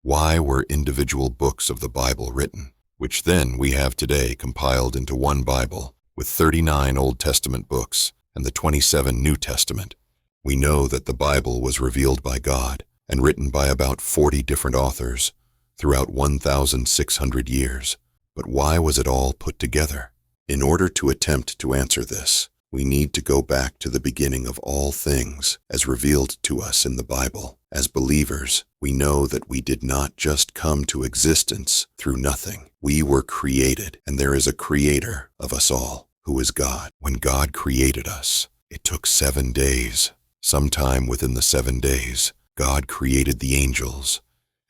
Why were individual books of the Bible written, which then we have today compiled into one Bible, with 39 Old Testament books and the 27 New Testament? We know that the Bible was revealed by God and written by about 40 different authors throughout 1,600 years. But why was it all put together? In order to attempt to answer this, we need to go back to the beginning of all things as revealed to us in the Bible. As believers, we know that we did not just come to existence through nothing. We were created, and there is a creator of us all, who is God. When God created us, it took 7 days. Sometime within the 7 days, God created the angels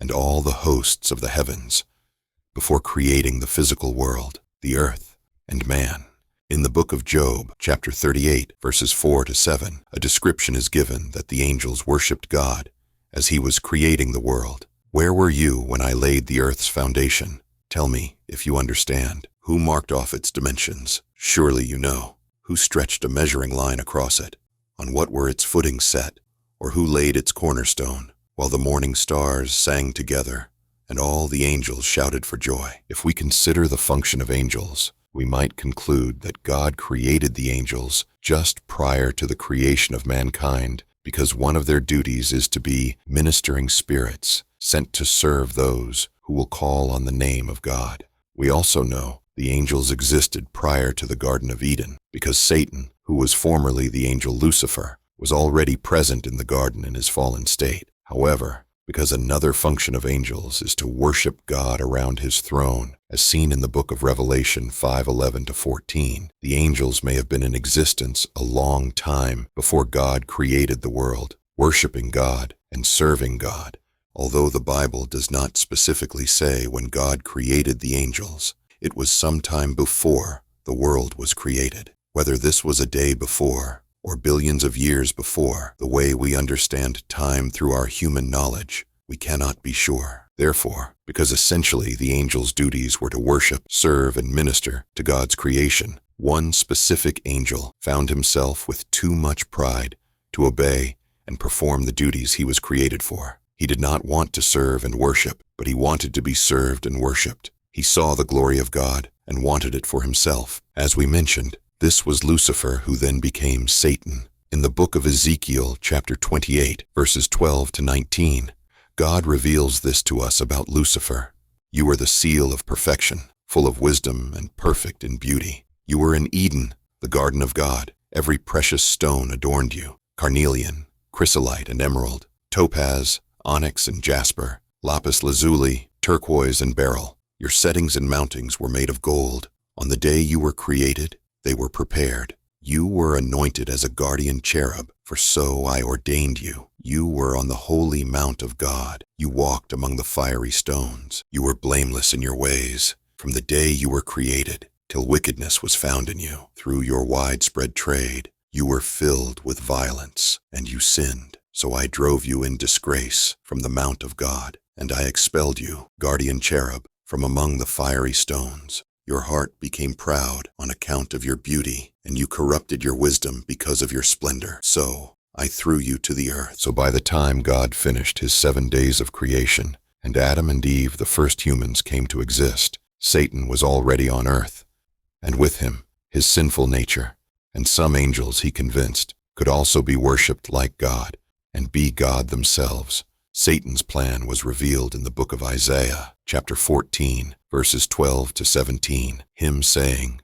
and all the hosts of the heavens before creating the physical world, the earth, and man. In the book of Job, chapter 38, verses 4 to 7, a description is given that the angels worshipped God as he was creating the world. Where were you when I laid the earth's foundation? Tell me, if you understand. Who marked off its dimensions? Surely you know. Who stretched a measuring line across it? On what were its footings set? Or who laid its cornerstone? While the morning stars sang together, and all the angels shouted for joy. If we consider the function of angels, we might conclude that God created the angels just prior to the creation of mankind, because one of their duties is to be ministering spirits sent to serve those who will call on the name of God. We also know the angels existed prior to the Garden of Eden, because Satan, who was formerly the angel Lucifer, was already present in the garden in his fallen state. However, because another function of angels is to worship God around his throne, as seen in the book of Revelation 5:11 to 14, the angels may have been in existence a long time before God created the world, worshiping God and serving God. Although the Bible does not specifically say when God created the angels, it was sometime before the world was created. Whether this was a day before or billions of years before, the way we understand time through our human knowledge, we cannot be sure. Therefore, because essentially the angels' duties were to worship, serve, and minister to God's creation, one specific angel found himself with too much pride to obey and perform the duties he was created for. He did not want to serve and worship, but he wanted to be served and worshipped. He saw the glory of God and wanted it for himself. As we mentioned, this was Lucifer, who then became Satan. In the book of Ezekiel, chapter 28, verses 12 to 19, God reveals this to us about Lucifer. You were the seal of perfection, full of wisdom and perfect in beauty. You were in Eden, the garden of God. Every precious stone adorned you: carnelian, chrysolite and emerald, topaz, onyx and jasper, lapis lazuli, turquoise and beryl. Your settings and mountings were made of gold. On the day you were created, they were prepared. You were anointed as a guardian cherub, for so I ordained you. You were on the holy mount of God. You walked among the fiery stones. You were blameless in your ways, from the day you were created, till wickedness was found in you. Through your widespread trade, you were filled with violence, and you sinned. So I drove you in disgrace from the mount of God, and I expelled you, guardian cherub, from among the fiery stones. Your heart became proud on account of your beauty, and you corrupted your wisdom because of your splendor. So I threw you to the earth. So by the time God finished his 7 days of creation, and Adam and Eve, the first humans, came to exist, Satan was already on earth, and with him, his sinful nature, and some angels, he convinced, could also be worshipped like God and be God themselves. Satan's plan was revealed in the book of Isaiah, chapter 14, verses 12 to 17, him saying,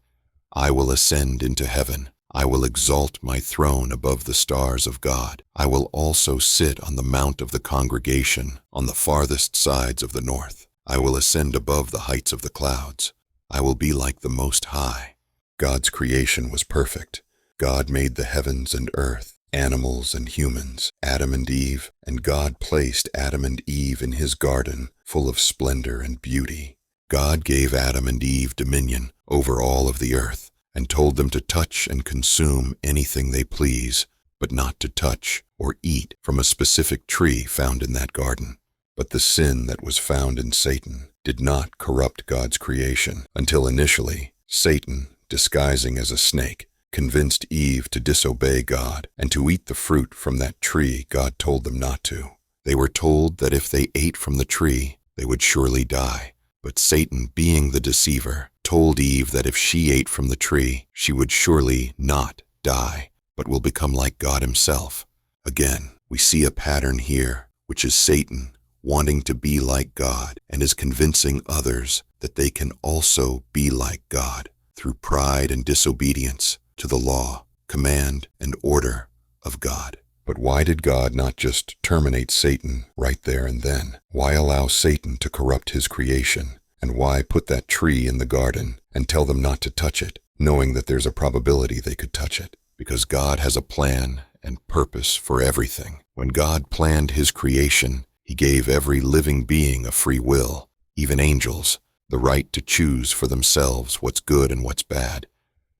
I will ascend into heaven. I will exalt my throne above the stars of God. I will also sit on the mount of the congregation on the farthest sides of the north. I will ascend above the heights of the clouds. I will be like the Most High. God's creation was perfect. God made the heavens and earth, animals and humans, Adam and Eve, and God placed Adam and Eve in his garden, full of splendor and beauty. God gave Adam and Eve dominion over all of the earth, and told them to touch and consume anything they please, but not to touch or eat from a specific tree found in that garden. But the sin that was found in Satan did not corrupt God's creation until initially Satan, disguising as a snake, convinced Eve to disobey God and to eat the fruit from that tree God told them not to. They were told that if they ate from the tree, they would surely die. But Satan, being the deceiver, told Eve that if she ate from the tree, she would surely not die, but will become like God himself. Again, we see a pattern here, which is Satan wanting to be like God and is convincing others that they can also be like God through pride and disobedience to the law, command, and order of God. But why did God not just terminate Satan right there and then? Why allow Satan to corrupt his creation? And why put that tree in the garden and tell them not to touch it, knowing that there's a probability they could touch it? Because God has a plan and purpose for everything. When God planned his creation, he gave every living being a free will, even angels, the right to choose for themselves what's good and what's bad,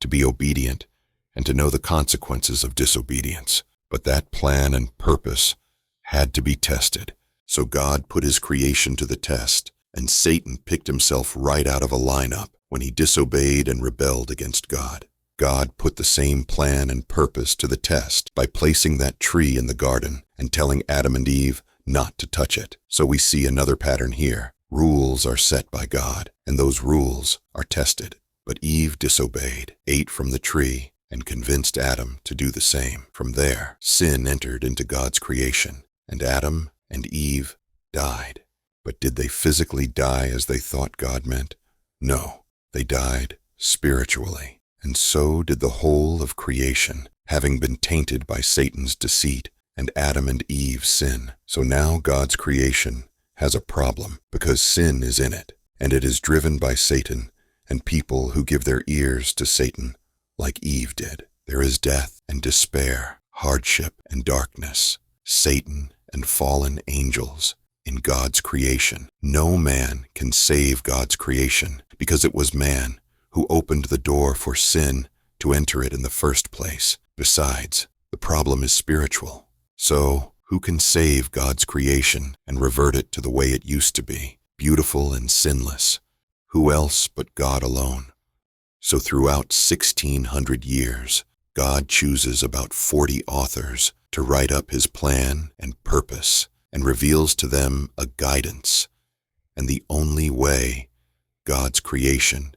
to be obedient, and to know the consequences of disobedience. But that plan and purpose had to be tested. So God put his creation to the test, and Satan picked himself right out of a lineup when he disobeyed and rebelled against God. God put the same plan and purpose to the test by placing that tree in the garden and telling Adam and Eve not to touch it. So we see another pattern here. Rules are set by God, and those rules are tested. But Eve disobeyed, ate from the tree, and convinced Adam to do the same. From there, sin entered into God's creation, and Adam and Eve died. But did they physically die as they thought God meant? No, they died spiritually. And so did the whole of creation, having been tainted by Satan's deceit and Adam and Eve's sin. So now God's creation has a problem because sin is in it, and it is driven by Satan and people who give their ears to Satan, like Eve did. There is death and despair, hardship and darkness, Satan and fallen angels in God's creation. No man can save God's creation because it was man who opened the door for sin to enter it in the first place. Besides, the problem is spiritual. So, who can save God's creation and revert it to the way it used to be, beautiful and sinless? Who else but God alone? So throughout 1,600 years, God chooses about 40 authors to write up his plan and purpose and reveals to them a guidance and the only way God's creation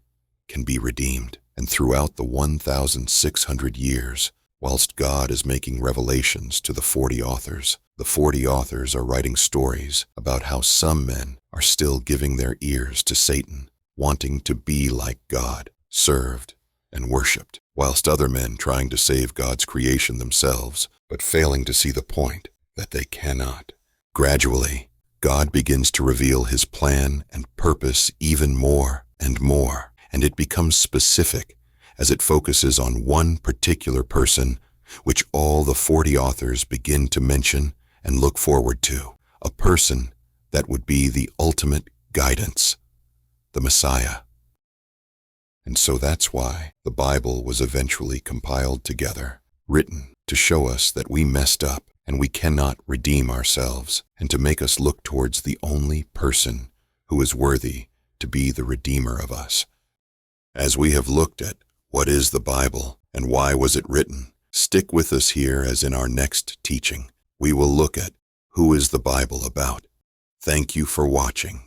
can be redeemed. And throughout the 1,600 years, whilst God is making revelations to the 40 authors, the 40 authors are writing stories about how some men are still giving their ears to Satan, wanting to be like God, served and worshipped, whilst other men trying to save God's creation themselves, but failing to see the point that they cannot. Gradually, God begins to reveal his plan and purpose even more and more, and it becomes specific as it focuses on one particular person, which all the 40 authors begin to mention and look forward to, a person that would be the ultimate guidance, the Messiah. And so that's why the Bible was eventually compiled together, written to show us that we messed up and we cannot redeem ourselves, and to make us look towards the only person who is worthy to be the Redeemer of us. As we have looked at what is the Bible and why was it written, stick with us here as in our next teaching, we will look at who is the Bible about. Thank you for watching.